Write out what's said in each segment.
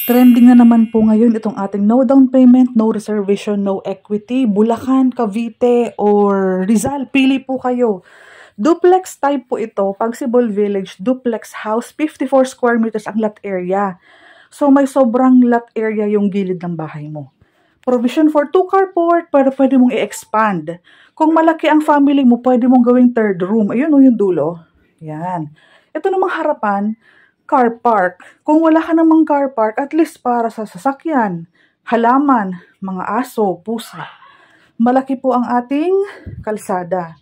Trending na naman po ngayon itong ating no down payment, no reservation, no equity. Bulacan, Cavite, or Rizal. Pili po kayo. Duplex type po ito. Pagsibol Village, duplex house, 54 square meters ang lot area. So may sobrang lot area yung gilid ng bahay mo. Provision for 2 carport, pero pwede mong i-expand. Kung malaki ang family mo, pwede mong gawing third room. Ayun o yung dulo. Yan. Ito namang harapan, car park. Kung wala ka namang car park, at least para sa sasakyan, halaman, mga aso, pusa. Malaki po ang ating kalsada.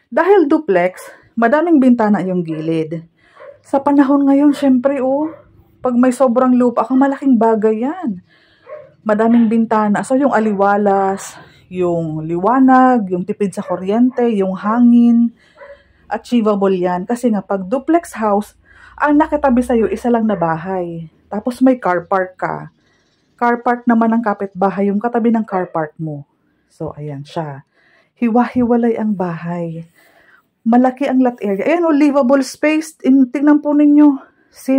Dahil duplex, madaming bintana yung gilid. Sa panahon ngayon, syempre pag may sobrang lupa, malaking bagay yan. Madaming bintana. So yung aliwalas, yung liwanag, yung tipid sa kuryente, yung hangin, achievable yan. Kasi nga pag duplex house, ang nakitabi sa'yo, isa lang na bahay. Tapos may car park ka. Car park naman ang kapitbahay, yung katabi ng car park mo. So, ayan siya. Hiwa-hiwalay ang bahay. Malaki ang lot area. Ayan livable space. Tingnan po ninyo.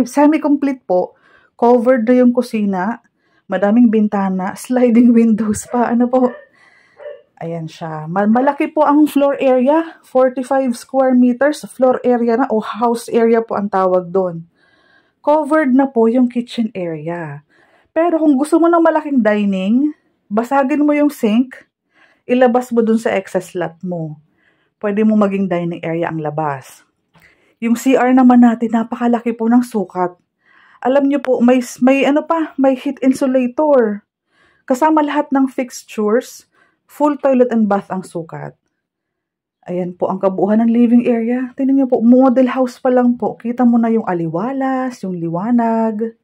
Semi-complete po. Covered na yung kusina. Madaming bintana. Sliding windows pa. Ano po? Ayan siya. Malaki po ang floor area. 45 square meters. Floor area na o house area po ang tawag doon. Covered na po yung kitchen area. Pero kung gusto mo ng malaking dining, basagin mo yung sink, ilabas mo dun sa excess lot mo. Pwede mo maging dining area ang labas. Yung CR naman natin, napakalaki po ng sukat. Alam nyo po, may heat insulator. Kasama lahat ng fixtures, full toilet and bath ang sukat. Ayan po ang kabuuan ng living area. Tingnan niyo po, model house pa lang po. Kita mo na yung aliwalas, yung liwanag.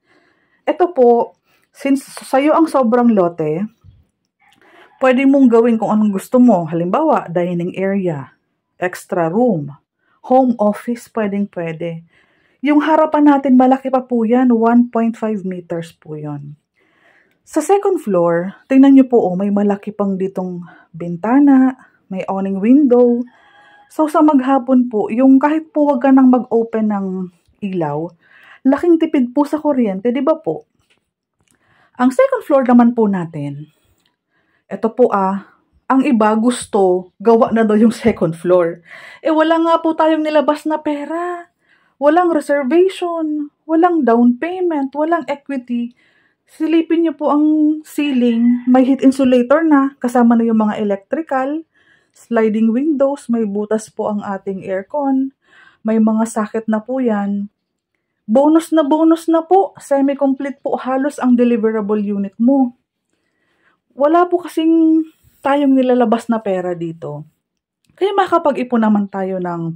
Ito po, since sa'yo ang sobrang lote, pwede mong gawin kung anong gusto mo. Halimbawa, dining area, extra room, home office, pwede. Yung harapan natin, malaki pa po yan. 1.5 meters po yun. Sa second floor, tingnan nyo po, may malaki pang ditong bintana, may awning window. So sa maghapon po, yung kahit po wag ka nang mag-open ng ilaw, laking tipid po sa kuryente, di ba po? Ang second floor naman po natin, ito po ang iba gusto, gawa na daw yung second floor. Wala nga po tayong nilabas na pera. Walang reservation, walang down payment, walang equity. Silipin niyo po ang ceiling, may heat insulator na, kasama na yung mga electrical, sliding windows, may butas po ang ating aircon, may mga socket na po yan. Bonus na po, semi-complete po halos ang deliverable unit mo. Wala po kasing tayong nilalabas na pera dito. Kaya makapag-ipon naman tayo ng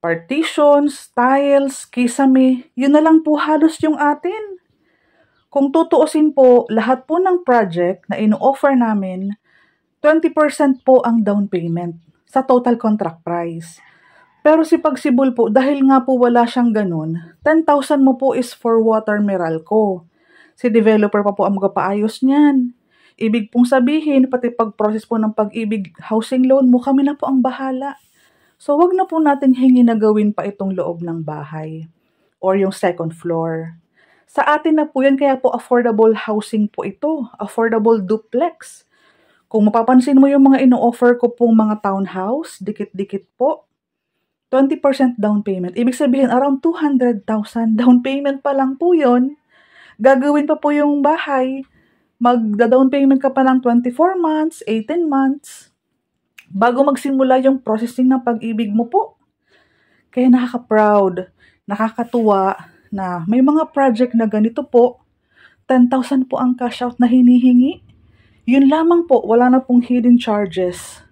partitions, tiles, kisame, yun na lang po halos yung atin. Kung tutuusin po, lahat po ng project na ino-offer namin, 20% po ang down payment sa total contract price. Pero si Pagsibol po, dahil nga po wala siyang ganun, 10,000 mo po is for water Meralco. Si developer pa po ang magapaayos niyan. Ibig pong sabihin, pati pag-process po ng Pag-ibig housing loan mo, kami na po ang bahala. So wag na po natin hingi na gawin pa itong loob ng bahay or yung second floor. Sa atin na po yan, kaya po affordable housing po ito. Affordable duplex. Kung mapapansin mo yung mga ino-offer ko pong mga townhouse, dikit-dikit po, 20% down payment. Ibig sabihin, around 200,000 down payment pa lang po yun. Gagawin pa po yung bahay. Magda-down payment ka pa ng 24 months, 18 months, bago magsimula yung processing ng Pag-ibig mo po. Kaya nakaka-proud, nakakatuwa, na may mga project na ganito po, 10,000 po ang cash out na hinihingi. Yun lamang po, wala na pong hidden charges.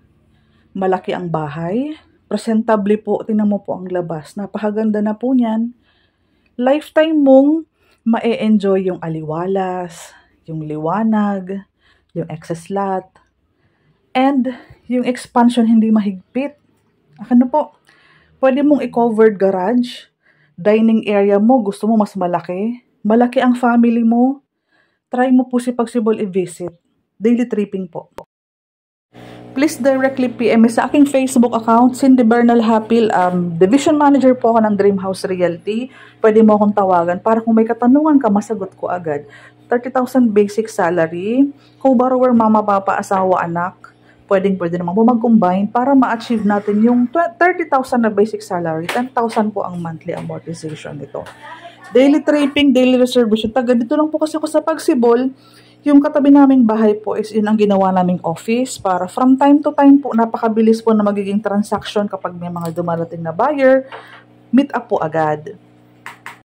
Malaki ang bahay, presentable po, tingnan mo po ang labas. Napakaganda na po niyan. Lifetime mong ma-enjoy yung aliwalas, yung liwanag, yung excess lot, and yung expansion hindi mahigpit. Ano po, pwede mong i-covered garage, dining area mo, gusto mo mas malaki, malaki ang family mo, try mo po si Pagsibol i-visit. Daily tripping po. please directly PM me sa aking Facebook account, Cindy Bernal Hapil. Division Manager po ako ng Dream House Realty. Pwede mo akong tawagan para kung may katanungan ka, masagot ko agad. 30,000 basic salary, co-borrower, mama, papa, asawa, anak. Pwede naman po mag-combine para ma-achieve natin yung 30,000 na basic salary. 10,000 po ang monthly amortization nito. Daily tripping, daily reservation. Taga dito lang po kasi ako sa Pagsibol. Yung katabi naming bahay po is yun ang ginawa naming office para from time to time po, napakabilis po na magiging transaction kapag may mga dumarating na buyer, meet up po agad.